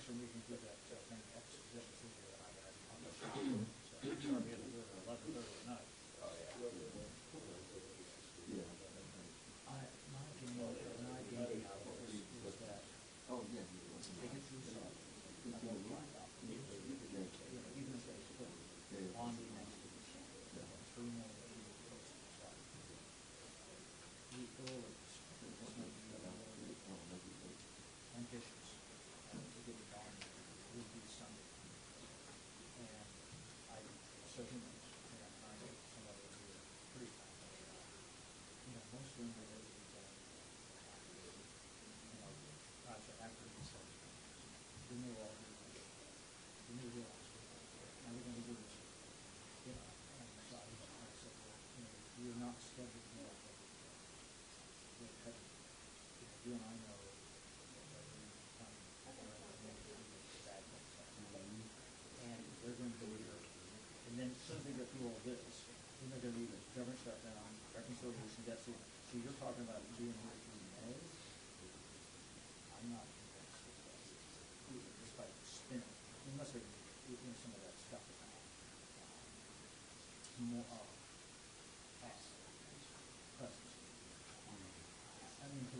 for me to do that thing exposition to you that I got on the shop. So I'm sorry we had to do it at 11:30 at night. Oh, yeah. My opinion, when I gave out was that they get through some, I won't find out. Even if they split on the next week, 3 more people start. The early, this might be ambitious to get it done would be Sunday. And I certainly, I know somebody would do it pretty fast. Most of them are ready to go. After he said, then they were all doing it. Then they realized, now we're going to do this. And so I said, well, you're not scheduled to do that. You and I know that we come and they're going to do it. And then as soon as they get through all this, then they're going to do the government shutdown, reconciliation, debt ceiling. So you're talking about doing it through May? I'm not convinced that that's just by spinning. Unless they're doing some of that stuff now. More presence. I mean, it's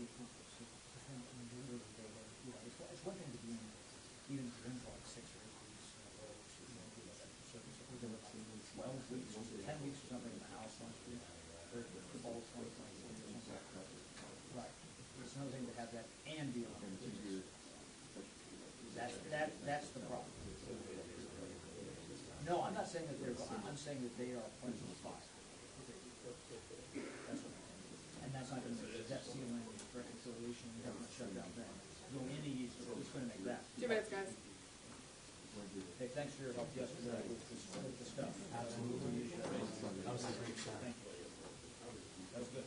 one thing to be in, even for like 6 or 8 weeks in a row, so you don't do that service. If we did like 12 weeks or 10 weeks or something in the house last week, or the fall 2024 or something. Right. It's another thing to have that and be on the business. That's the problem. No, I'm not saying that I'm saying that they are plenty of fire. That's what I'm saying. And that's not going to make the debt ceiling, reconciliation, government shutdown thing go any easier. It's going to make that. 2 minutes, guys. Hey, thanks for your help yesterday with the stuff. Absolutely. That was a great shot. Thank you. That was good.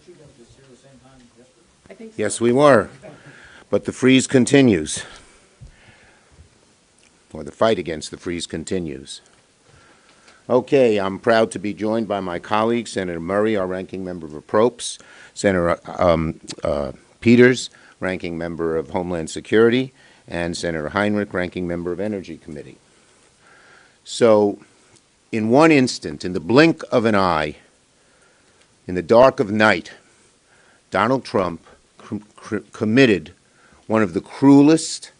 You guys just here the same time yesterday? I think so. Yes, we were. But the freeze continues. Or the fight against the freeze continues. Okay, I'm proud to be joined by my colleague, Senator Murray, our ranking member of Appropriations, Senator Peters, ranking member of Homeland Security, and Senator Heinrich, ranking member of Energy Committee. So, in one instant, in the blink of an eye, in the dark of night, Donald Trump committed one of the cruelest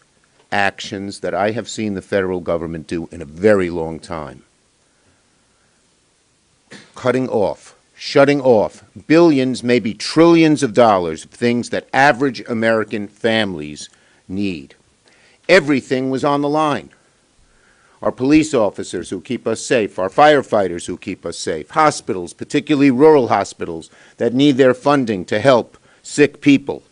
actions that I have seen the federal government do in a very long time. Cutting off, shutting off billions, maybe trillions of dollars of things that average American families need. Everything was on the line. Our police officers who keep us safe, our firefighters who keep us safe, hospitals, particularly rural hospitals that need their funding to help sick people.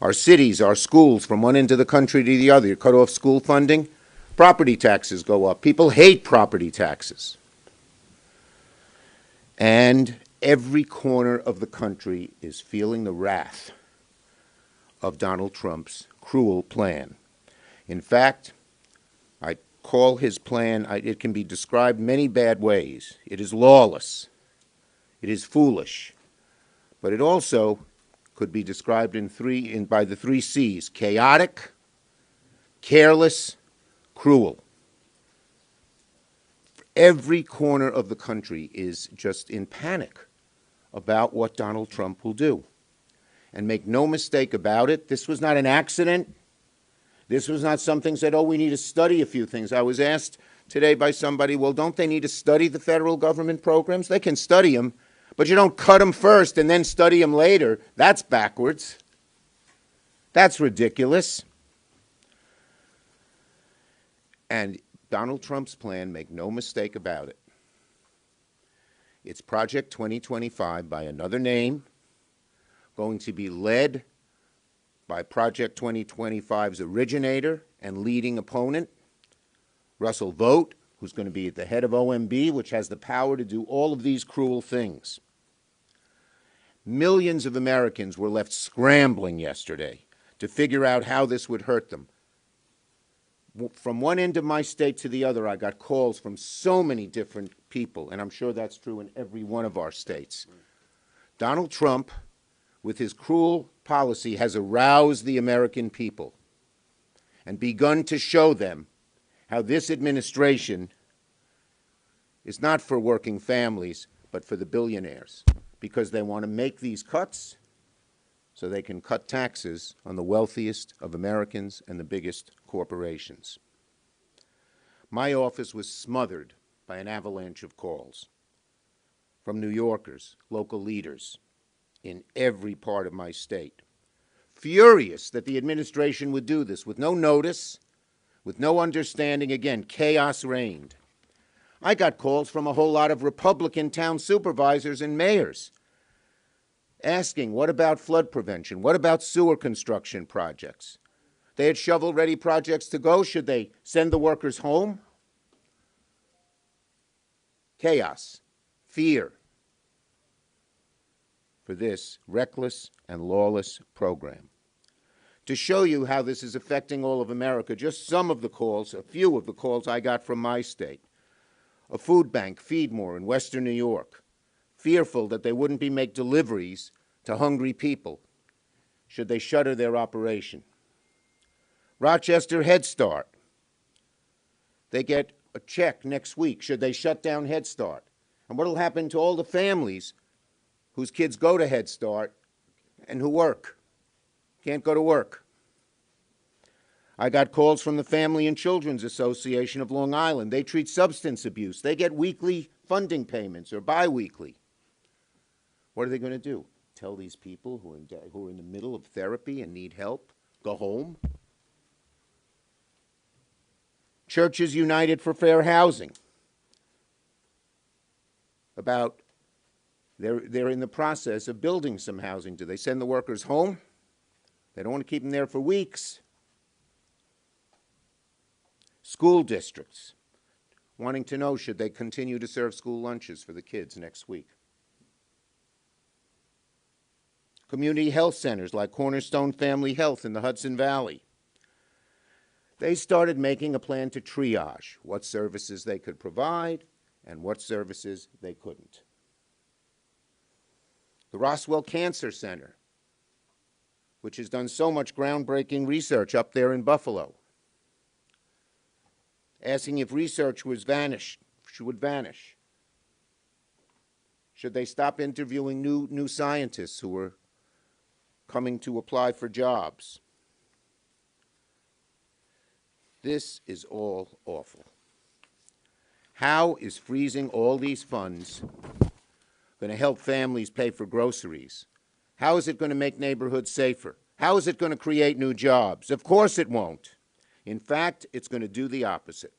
Our cities, our schools, from one end of the country to the other. You cut off school funding, Property taxes go up. People hate property taxes. And every corner of the country is feeling the wrath of Donald Trump's cruel plan. In fact, I call his plan, it can be described many bad ways. It is lawless. It is foolish. But it also could be described by the three C's: chaotic, careless, cruel. Every corner of the country is just in panic about what Donald Trump will do. And make no mistake about it, this was not an accident. This was not something said, oh, we need to study a few things. I was asked today by somebody, well, don't they need to study the federal government programs? They can study them, but you don't cut them first and then study them later. That's backwards. That's ridiculous. And Donald Trump's plan, make no mistake about it, it's Project 2025 by another name, going to be led by Project 2025's originator and leading opponent, Russell Vought, who's going to be at the head of OMB, which has the power to do all of these cruel things. Millions of Americans were left scrambling yesterday to figure out how this would hurt them. From one end of my state to the other, I got calls from so many different people, and I'm sure that's true in every one of our states. Donald Trump, with his cruel policy, has aroused the American people and begun to show them how this administration is not for working families, but for the billionaires, because they want to make these cuts so they can cut taxes on the wealthiest of Americans and the biggest corporations. My office was smothered by an avalanche of calls from New Yorkers, local leaders in every part of my state, furious that the administration would do this with no notice, with no understanding. Again, chaos reigned. I got calls from a whole lot of Republican town supervisors and mayors asking, what about flood prevention? What about sewer construction projects? They had shovel-ready projects to go. Should they send the workers home? Chaos, fear for this reckless and lawless program. To show you how this is affecting all of America, just some of the calls, a few of the calls I got from my state. A food bank, Feed More, in Western New York, fearful that they wouldn't make deliveries to hungry people should they shutter their operation. Rochester Head Start. They get a check next week should they shut down Head Start. And what will happen to all the families whose kids go to Head Start and who work, can't go to work? I got calls from the Family and Children's Association of Long Island. They treat substance abuse. They get weekly funding payments or biweekly. What are they going to do? Tell these people who are in the middle of therapy and need help, go home? Churches United for Fair Housing. They're in the process of building some housing. Do they send the workers home? They don't want to keep them there for weeks. School districts wanting to know, should they continue to serve school lunches for the kids next week? Community health centers like Cornerstone Family Health in the Hudson Valley. They started making a plan to triage what services they could provide and what services they couldn't. The Roswell Cancer Center, which has done so much groundbreaking research up there in Buffalo, asking if research would vanish. Should they stop interviewing new scientists who were coming to apply for jobs? This is all awful. How is freezing all these funds going to help families pay for groceries? How is it going to make neighborhoods safer? How is it going to create new jobs? Of course it won't. In fact, it's going to do the opposite.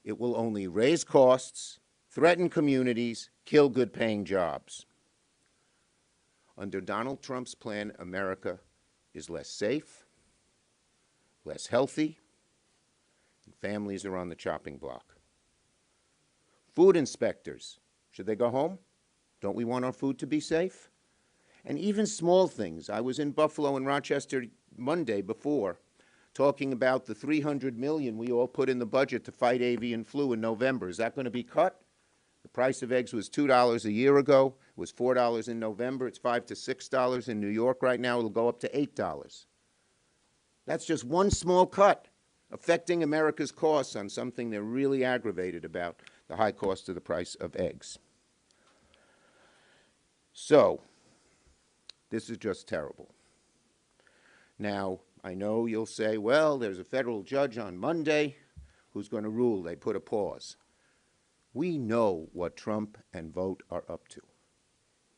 It will only raise costs, threaten communities, kill good-paying jobs. Under Donald Trump's plan, America is less safe, less healthy, Families are on the chopping block. Food inspectors, should they go home? Don't we want our food to be safe? And even small things. I was in Buffalo and Rochester Monday before, talking about the $300 million we all put in the budget to fight avian flu in November. Is that going to be cut? The price of eggs was $2 a year ago. It was $4 in November. It's $5 to $6 in New York right now. It'll go up to $8. That's just one small cut affecting America's costs on something they're really aggravated about, the high cost of the price of eggs. So, this is just terrible. Now, I know you'll say, well, there's a federal judge on Monday who's going to rule. They put a pause. We know what Trump and Vogt are up to.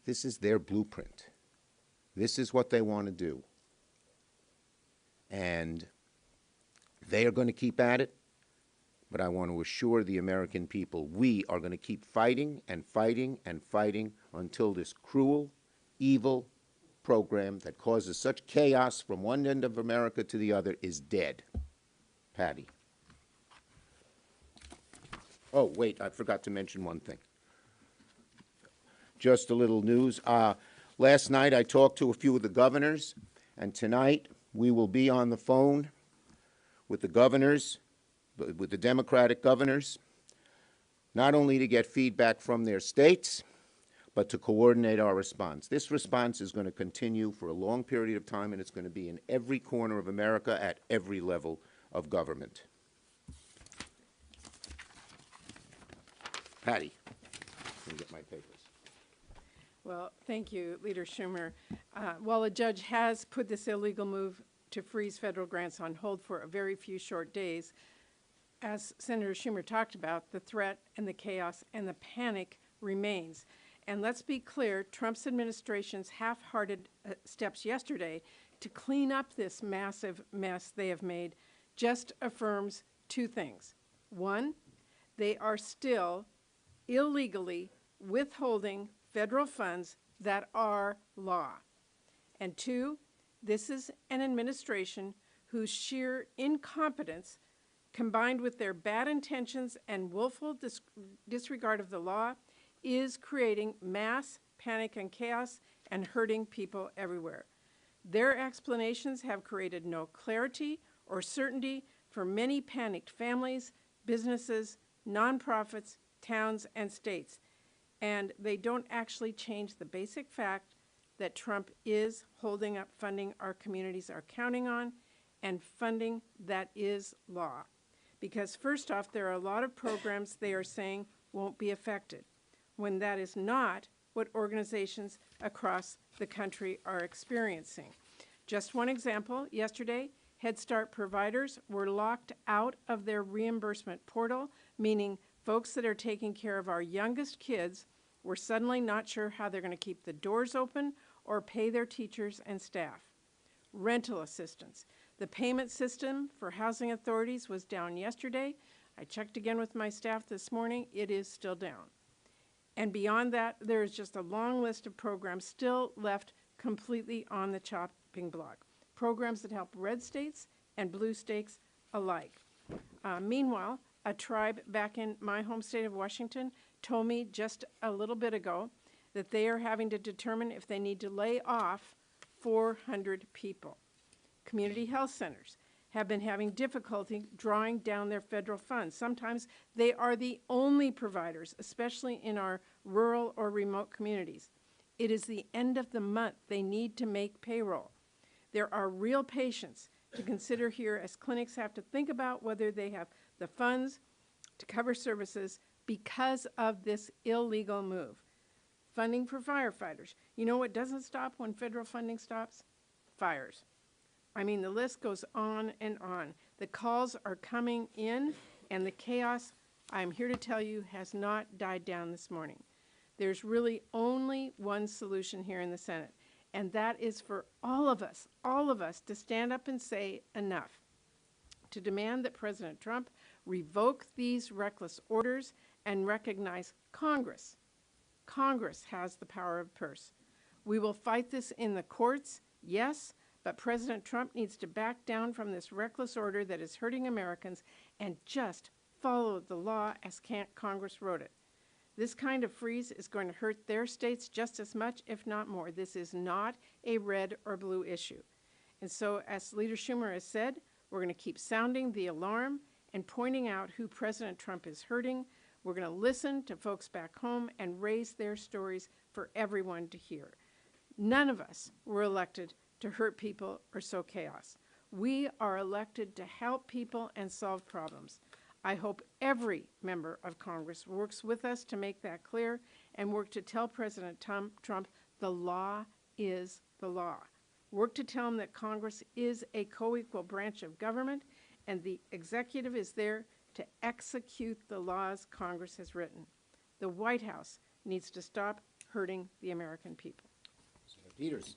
This is their blueprint. This is what they want to do. And they are going to keep at it, but I want to assure the American people we are going to keep fighting and fighting and fighting until this cruel, evil program that causes such chaos from one end of America to the other is dead. Patty. Oh, wait, I forgot to mention one thing. Just a little news. Last night I talked to a few of the governors, and tonight we will be on the phone with the governors, with the Democratic governors, not only to get feedback from their states, but to coordinate our response. This response is going to continue for a long period of time, and it's going to be in every corner of America at every level of government. Patty, let me get my papers. Well, thank you, Leader Schumer. While a judge has put this illegal move to freeze federal grants on hold for a very few short days, as Senator Schumer talked about, the threat and the chaos and the panic remains. And let's be clear, Trump's administration's half-hearted steps yesterday to clean up this massive mess they have made just affirms two things. One, they are still illegally withholding federal funds that are law. And two, this is an administration whose sheer incompetence, combined with their bad intentions and willful disregard of the law, is creating mass panic and chaos and hurting people everywhere. Their explanations have created no clarity or certainty for many panicked families, businesses, nonprofits, towns, and states. And they don't actually change the basic fact that Trump is holding up funding our communities are counting on, and funding that is law. Because first off, there are a lot of programs they are saying won't be affected, when that is not what organizations across the country are experiencing. Just one example, yesterday, Head Start providers were locked out of their reimbursement portal, meaning folks that are taking care of our youngest kids were suddenly not sure how they're going to keep the doors open or pay their teachers and staff. Rental assistance. The payment system for housing authorities was down yesterday. I checked again with my staff this morning. It is still down. And beyond that, there is just a long list of programs still left completely on the chopping block. Programs that help red states and blue states alike. Meanwhile, a tribe back in my home state of Washington told me just a little bit ago that they are having to determine if they need to lay off 400 people. Community health centers have been having difficulty drawing down their federal funds. Sometimes they are the only providers, especially in our rural or remote communities. It is the end of the month. They need to make payroll. There are real patients to consider here as clinics have to think about whether they have the funds to cover services because of this illegal move. Funding for firefighters. You know what doesn't stop when federal funding stops? Fires. I mean, the list goes on and on. The calls are coming in, and the chaos, I'm here to tell you, has not died down this morning. There's really only one solution here in the Senate, and that is for all of us to stand up and say enough, to demand that President Trump revoke these reckless orders and recognize Congress. Congress has the power of purse. We will fight this in the courts, yes, but President Trump needs to back down from this reckless order that is hurting Americans and just follow the law as Congress wrote it. This kind of freeze is going to hurt their states just as much, if not more. This is not a red or blue issue. And so, as Leader Schumer has said, we're going to keep sounding the alarm and pointing out who President Trump is hurting. We're going to listen to folks back home and raise their stories for everyone to hear. None of us were elected to hurt people or sow chaos. We are elected to help people and solve problems. I hope every member of Congress works with us to make that clear and work to tell President Trump the law is the law. Work to tell him that Congress is a co-equal branch of government and the executive is there to execute the laws Congress has written. The White House needs to stop hurting the American people. Senator Peters.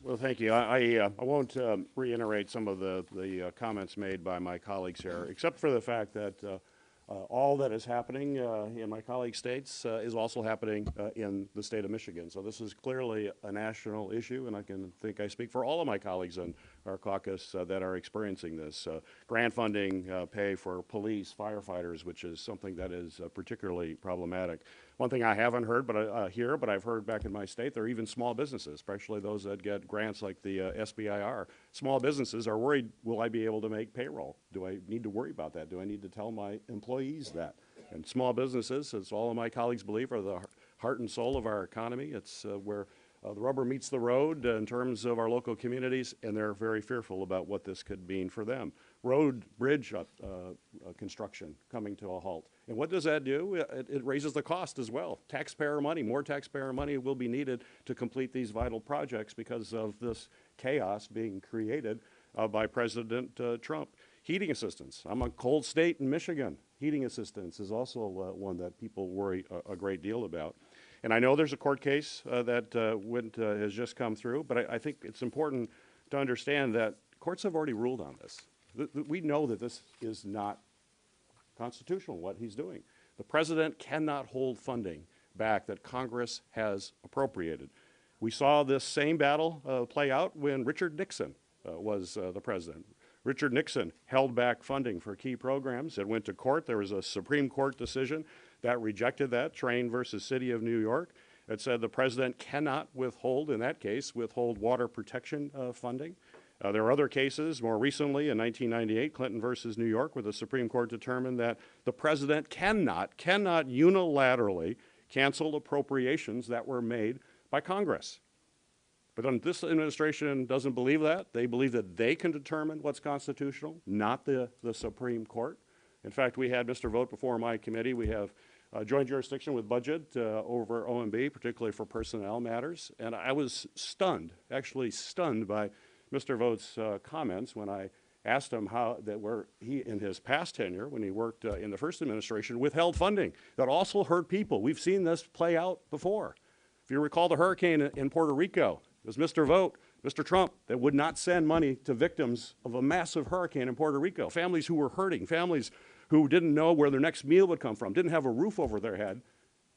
Well, thank you. I won't reiterate some of the comments made by my colleagues here, except for the fact that all that is happening in my colleague states is also happening in the state of Michigan. So this is clearly a national issue, and I speak for all of my colleagues in our caucus that are experiencing this. Grant funding pay for police, firefighters, which is something that is particularly problematic. One thing I haven't heard here, but I've heard back in my state, there are even small businesses, especially those that get grants like the SBIR. Small businesses are worried, will I be able to make payroll? Do I need to worry about that? Do I need to tell my employees that? And small businesses, as all of my colleagues believe, are the heart and soul of our economy. It's where the rubber meets the road in terms of our local communities, and they're very fearful about what this could mean for them. Road, bridge construction coming to a halt. And what does that do? It raises the cost as well. Taxpayer money, more taxpayer money will be needed to complete these vital projects because of this chaos being created by President Trump. Heating assistance. I'm a cold state in Michigan. Heating assistance is also one that people worry a great deal about. And I know there's a court case that has just come through, but I think it's important to understand that courts have already ruled on this. We know that this is not constitutional, what he's doing. The president cannot hold funding back that Congress has appropriated. We saw this same battle play out when Richard Nixon was the president. Richard Nixon held back funding for key programs. It went to court. There was a Supreme Court decision that rejected that, Train versus City of New York. It said the president cannot withhold, in that case, withhold water protection funding. There are other cases, more recently in 1998, Clinton versus New York, where the Supreme Court determined that the president cannot unilaterally cancel appropriations that were made by Congress. But this administration doesn't believe that. They believe that they can determine what's constitutional, not the Supreme Court. In fact, we had Mr. Vogt before my committee. We have joint jurisdiction with budget over OMB, particularly for personnel matters. And I was stunned, actually stunned by Mr. Vogt's comments when I asked him where he, in his past tenure, when he worked in the first administration, withheld funding that also hurt people. We've seen this play out before. If you recall the hurricane in Puerto Rico, it was Mr. Vogt, Mr. Trump, that would not send money to victims of a massive hurricane in Puerto Rico, families who were hurting, families who didn't know where their next meal would come from, didn't have a roof over their head,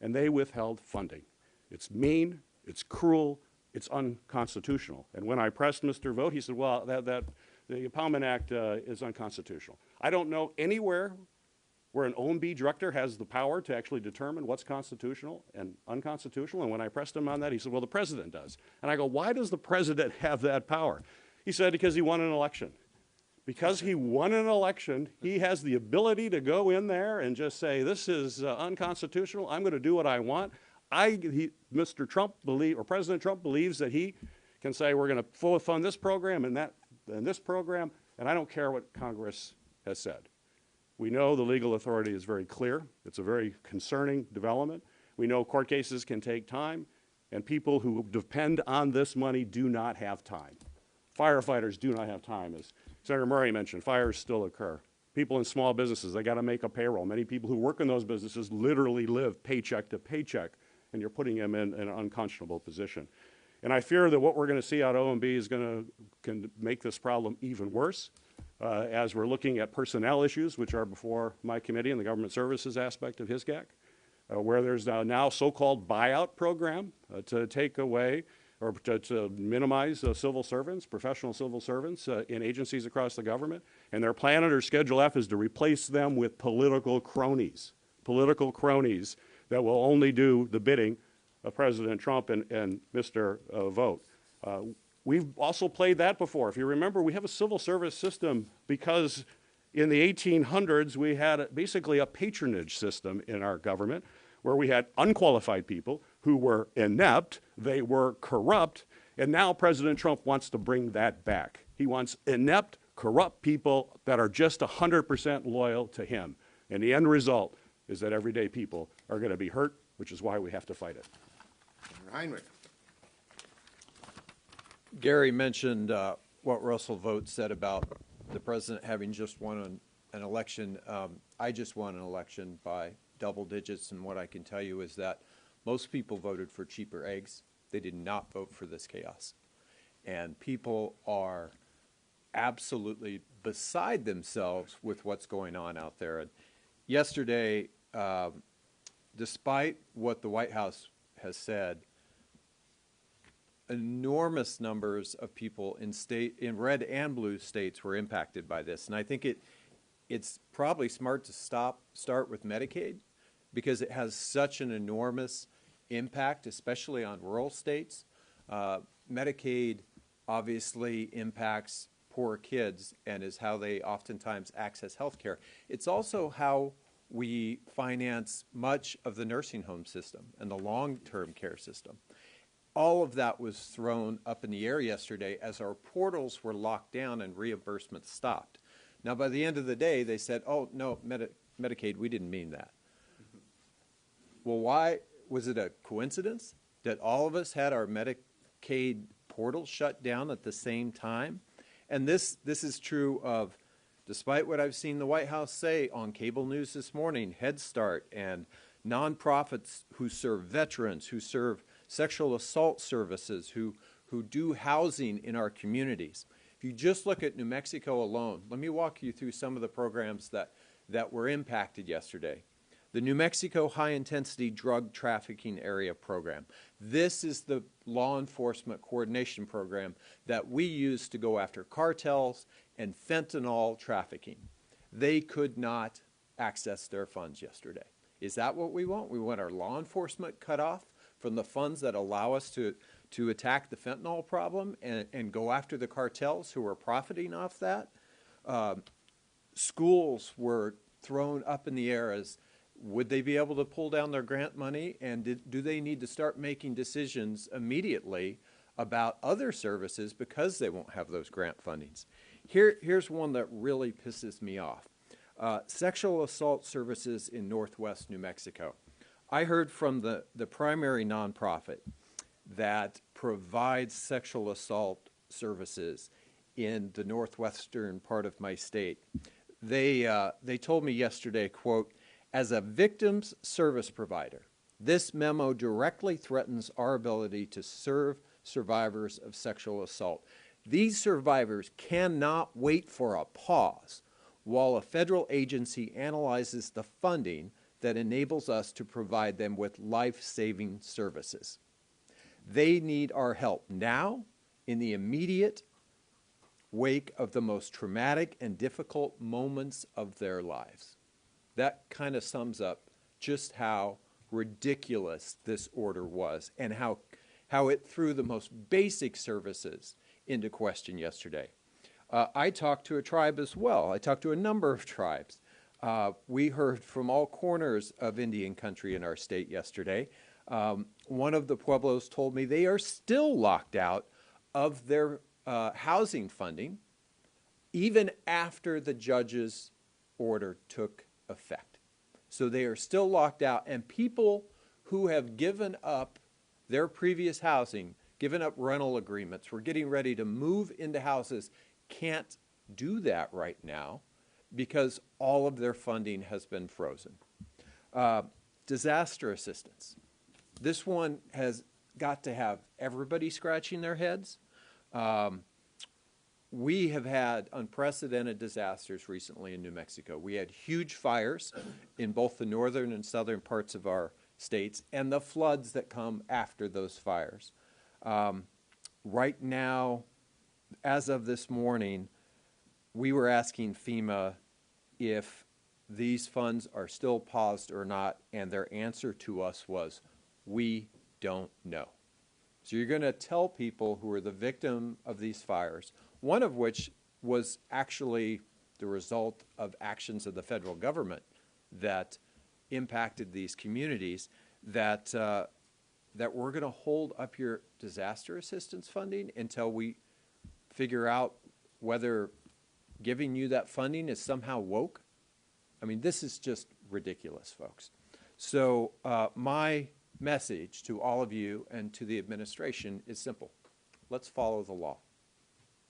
and they withheld funding. It's mean, it's cruel, it's unconstitutional. And when I pressed Mr. Vogt, he said, well, the Impoundment Act is unconstitutional. I don't know anywhere where an OMB director has the power to actually determine what's constitutional and unconstitutional. And when I pressed him on that, he said, well, the president does. And I go, why does the president have that power? He said, because he won an election. Because he won an election, he has the ability to go in there and just say, this is unconstitutional, I'm going to do what I want. Mr. Trump or President Trump believes that he can say, we're going to fully fund this program and this program, and I don't care what Congress has said. We know the legal authority is very clear. It's a very concerning development. We know court cases can take time, and people who depend on this money do not have time. Firefighters do not have time. As Senator Murray mentioned, fires still occur. People in small businesses, they got to make a payroll. Many people who work in those businesses literally live paycheck to paycheck, and you're putting them in an unconscionable position. And I fear that what we're going to see out of OMB is can make this problem even worse. As we're looking at personnel issues, which are before my committee and the government services aspect of HISGAC, where there's now so-called buyout program to take away or to minimize civil servants, professional civil servants in agencies across the government. And their plan under Schedule F is to replace them with political cronies that will only do the bidding of President Trump and Mr. Vote. We've also played that before. If you remember, we have a civil service system because in the 1800s, we had basically a patronage system in our government where we had unqualified people who were inept, they were corrupt, and now President Trump wants to bring that back. He wants inept, corrupt people that are just 100% loyal to him. And the end result is that everyday people are going to be hurt, which is why we have to fight it. Heinrich. Gary mentioned what Russell Vogt said about the president having just won an election. I just won an election by double digits, and what I can tell you is that most people voted for cheaper eggs. They did not vote for this chaos. And people are absolutely beside themselves with what's going on out there. And yesterday, despite what the White House has said, enormous numbers of people in red and blue states were impacted by this. And I think it's probably smart to start with Medicaid because it has such an enormous impact, especially on rural states. Medicaid obviously impacts poor kids and is how they oftentimes access health care. It's also how we finance much of the nursing home system and the long-term care system. All of that was thrown up in the air yesterday as our portals were locked down and reimbursement stopped. Now, by the end of the day, they said, oh, no, Medicaid, we didn't mean that. Well, why? Was it a coincidence that all of us had our Medicaid portals shut down at the same time? And this is true of, despite what I've seen the White House say on cable news this morning, Head Start and nonprofits who serve veterans, who serve sexual assault services, who do housing in our communities. If you just look at New Mexico alone, let me walk you through some of the programs that were impacted yesterday. The New Mexico High Intensity Drug Trafficking Area Program. This is the law enforcement coordination program that we use to go after cartels and fentanyl trafficking. They could not access their funds yesterday. Is that what we want? We want our law enforcement cut off from the funds that allow us to attack the fentanyl problem and go after the cartels who are profiting off that? Schools were thrown up in the air as would they be able to pull down their grant money, and do they need to start making decisions immediately about other services because they won't have those grant fundings? Here's one that really pisses me off. Sexual assault services in Northwest New Mexico. I heard from the primary nonprofit that provides sexual assault services in the northwestern part of my state. They told me yesterday, quote, as a victims service provider, this memo directly threatens our ability to serve survivors of sexual assault. These survivors cannot wait for a pause while a federal agency analyzes the funding that enables us to provide them with life-saving services. They need our help now in the immediate wake of the most traumatic and difficult moments of their lives. That kind of sums up just how ridiculous this order was and how it threw the most basic services into question yesterday. I talked to a tribe as well. I talked to a number of tribes. We heard from all corners of Indian country in our state yesterday. One of the Pueblos told me they are still locked out of their housing funding even after the judge's order took effect. So they are still locked out, and people who have given up their previous housing, given up rental agreements, were getting ready to move into houses, can't do that right now because all of their funding has been frozen. Disaster assistance. This one has got to have everybody scratching their heads. We have had unprecedented disasters recently in New Mexico. We had huge fires in both the northern and southern parts of our states and the floods that come after those fires. Right now, as of this morning, we were asking FEMA if these funds are still paused or not, and their answer to us was, we don't know. So you're going to tell people who are the victim of these fires, one of which was actually the result of actions of the federal government that impacted these communities, that we're going to hold up your disaster assistance funding until we figure out whether giving you that funding is somehow woke. I mean, this is just ridiculous, folks. So my message to all of you and to the administration is simple. Let's follow the law.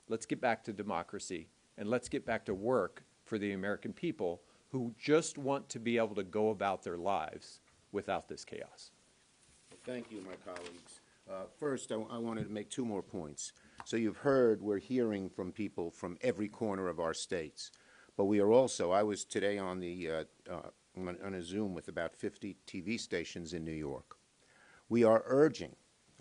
Let's get back to democracy, and let's get back to work for the American people who just want to be able to go about their lives without this chaos. Thank you, my colleagues. First, I wanted to make two more points. So you've heard we're hearing from people from every corner of our states. But we are also, I was today on a Zoom with about 50 TV stations in New York. We are urging,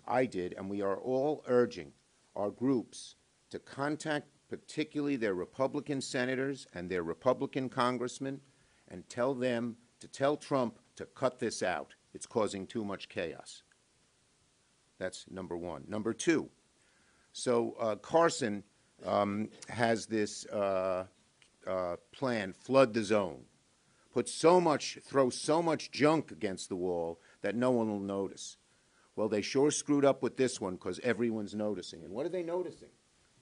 I did, and we are all urging our groups to contact particularly their Republican senators and their Republican congressmen and tell them to tell Trump to cut this out. It's causing too much chaos. That's number one. Number two, so Carson has this plan, flood the zone, throw so much junk against the wall that no one will notice. Well, they sure screwed up with this one because everyone's noticing. And what are they noticing?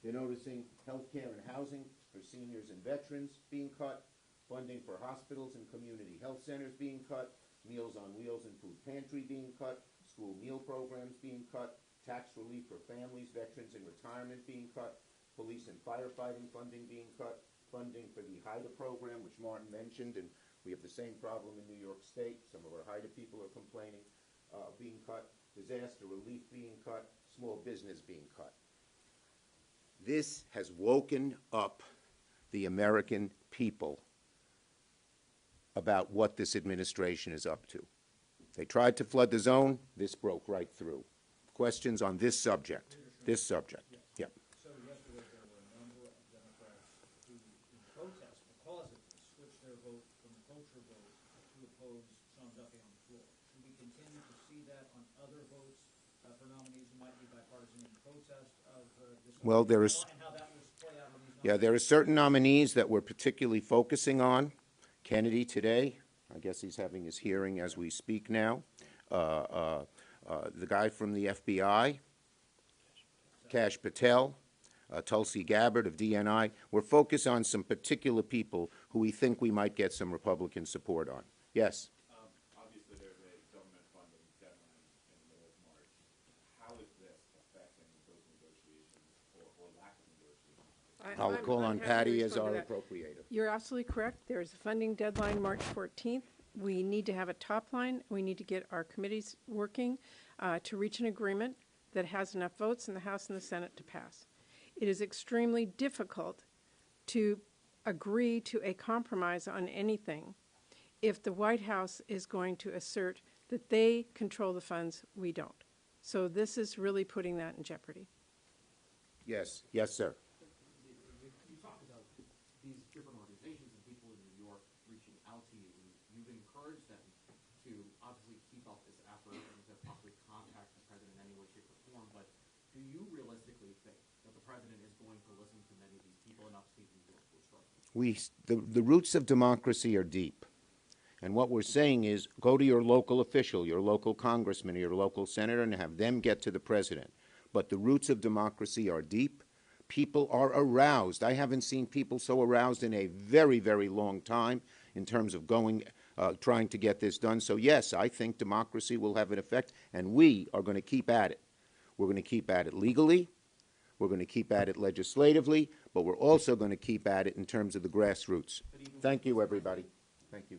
They're noticing health care and housing for seniors and veterans being cut, funding for hospitals and community health centers being cut, Meals on Wheels and food pantry being cut, school meal programs being cut, tax relief for families, veterans in retirement being cut, police and firefighting funding being cut, funding for the HIDA program, which Martin mentioned, and we have the same problem in New York State. Some of our HIDA people are complaining, being cut, disaster relief being cut, small business being cut. This has woken up the American people about what this administration is up to. They tried to flood the zone. This broke right through. Questions on this subject? This subject. Yeah. So yesterday there were a number of Democrats who, in protest because of this, switched their vote from the cloture vote to oppose Sean Duffy on the floor. Should we continue to see that on other votes for nominees who might be bipartisan in protest of this? Well, there is. And how that will play out on these nominees? Yeah, there are certain nominees that we're particularly focusing on. Kennedy today, I guess he's having his hearing as we speak now. The guy from the FBI, Kash Patel, Tulsi Gabbard of DNI. We're focused on some particular people who we think we might get some Republican support on. Yes? Obviously, there's a government funding deadline in the middle of March. How is this affecting those negotiations or lack of negotiations? I'll call on happy to Patty as respond our to that. appropriator. You're absolutely correct. There's a funding deadline March 14th. We need to have a top line. We need to get our committees working to reach an agreement that has enough votes in the House and the Senate to pass. It is extremely difficult to agree to a compromise on anything if the White House is going to assert that they control the funds, we don't. So this is really putting that in jeopardy. Yes. Yes, sir. You talked about these different organizations and people in New York reaching out to you. You've encouraged them to obviously keep up this effort and to possibly contact the president in any way, shape, or form. But do you realistically think that the president is going to listen to many of these people in upstate New York who are struggling? The roots of democracy are deep. And what we're saying is go to your local official, your local congressman, or your local senator, and have them get to the president. But the roots of democracy are deep. People are aroused. I haven't seen people so aroused in a very, very long time in terms of trying to get this done. So yes, I think democracy will have an effect, and we are going to keep at it. We're going to keep at it legally. We're going to keep at it legislatively, but we're also going to keep at it in terms of the grassroots. Thank you, everybody. Thank you.